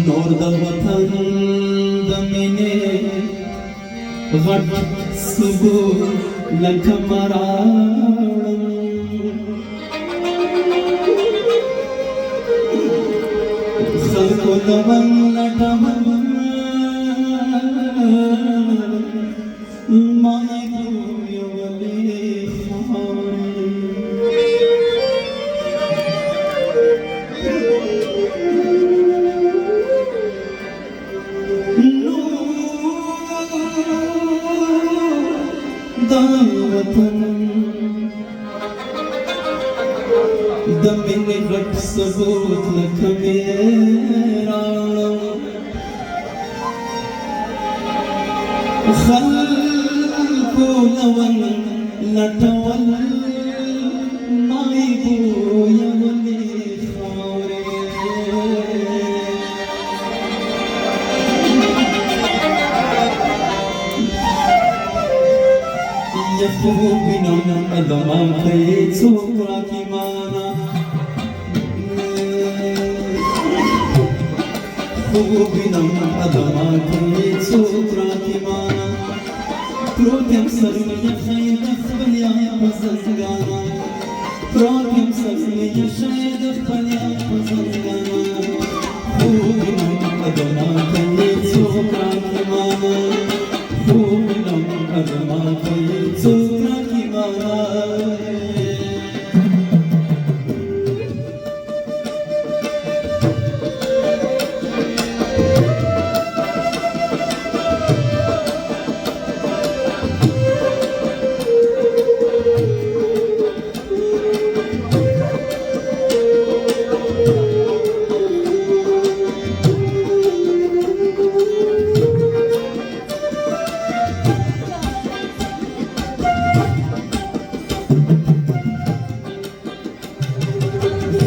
نور د وطن د مینې غټ ثبوت لکه مراړم خلکو د من لټم ما یې یولې د مینې غټ ثبوت لکه مراړم خلکو لون لټول ما یې بویولې خاورې خوب وینم ادمان ته یې څوک راکړي مانا خوب وینم ادمان ته یې څوک راکړي مانا پروت یم سر مې یخی د خپل یار په زندګانا پروت یم سر مې یخی د خپل یار په زندګانا خوب وینم ادمان ته یې څوک راکړي مانا خوب وینم ادمان ته یې څوک راکړي مانا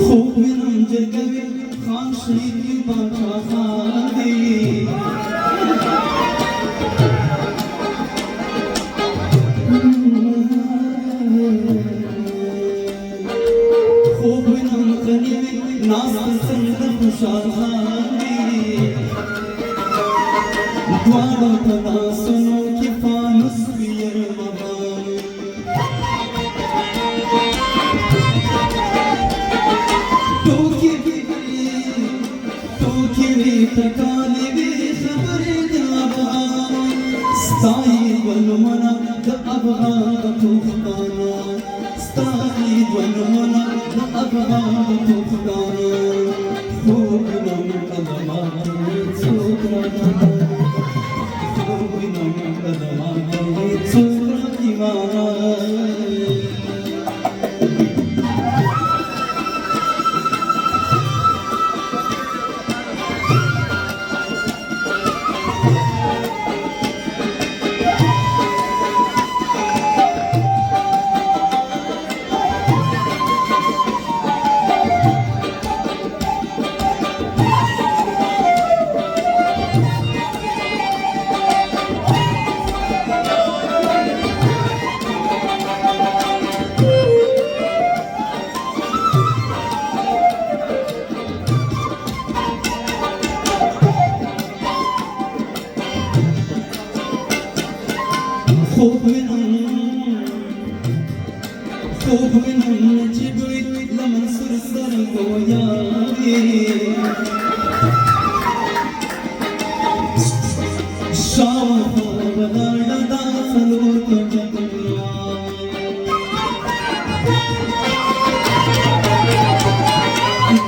خوب وینم جرګوي خان شهید باچا خان دی خوب وینم غني ناست څنګه خوشحال خان دی دواړو په لاسونو کې فانوس ویر مغان تکالی وی خبری د افغان ستای ولمنا د افغان توختانا ستای ولمنا د افغان توختانا خوب نم قدمات څوک راځي خوب نم قدمات څوک راځي خوب وینم چې دوی له منصور سره ګویاوي شاوخوا ولاړه دا څلور کوټه دنیا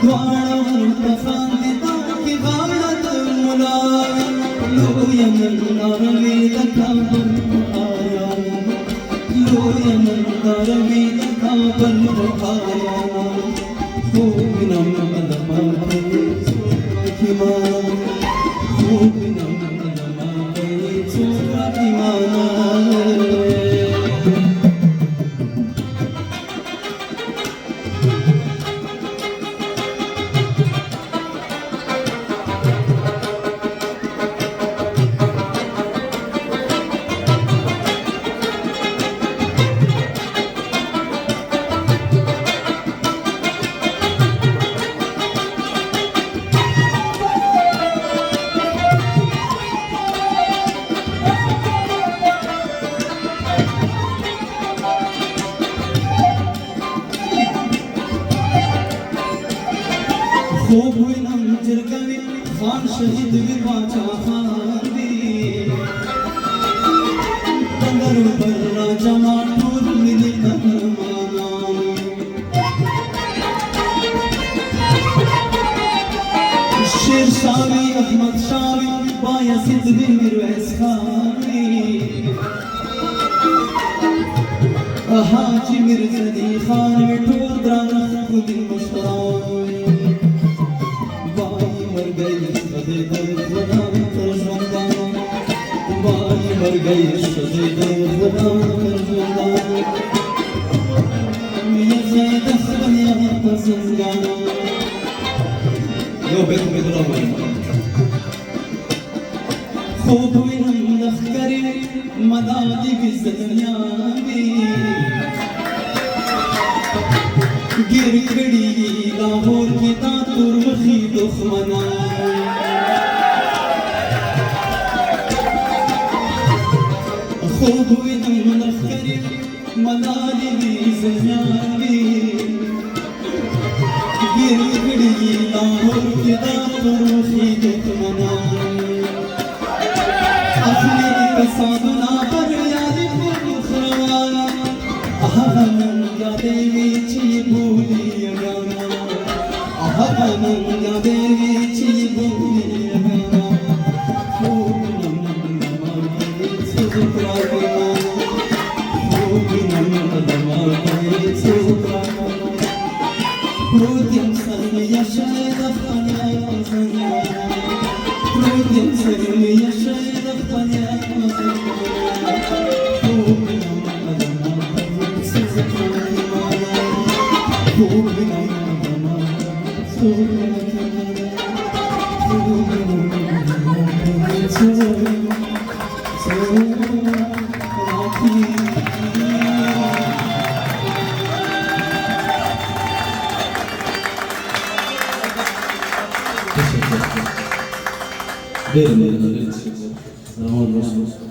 دواړه ورته خاندي دا کې غاړه د ملا لویه ننداره مې د کابل آیا لویه ننداره مې د کابل آیا خوب وینم ادمان ته یې څوک راکړي مانا خوب وینم ادمان ته یې څوک راکړي مانا शहीद भी बाचा खानी दंगर पर राजा माठूर मिली कहरमाना शेर शावी अहमद शावी बायज़ीद भी मिरवैस खानी हाजी मिर्ज़ा अली खान ठोर द्राना खुदी मुश्ताई बाई मर गई सदे दर्द खुदा तरजुंदा बाई मर गई सदे दर्द खुदा तरजुंदा ये ज़ैद ख़निया पसंदाना यो बेत बिगड़ा हुआ खूब विनम लश्करी मदादी भी ज़दनिया गिर खड़ी लाहौर की तातुर मखी दुश्मना खूब विनम लश्करी मदादी भी ज़दनिया गिर खड़ी लाहौर की तातुर मखी दुश्मना अपने कसादना पर याद मुखरवाना अहमद देवी ची बोली गाना अहमद देवी ची बोली गाना खूब नमन सुधरा के खूब नमन सुधरा प्रोत्यम सर्व यशद फन्या संगाना प्रोत्यम सर्व यशद फन्या संगाना खूब नमन सुधरा खूब नमन Verin elini. Zaman olsun.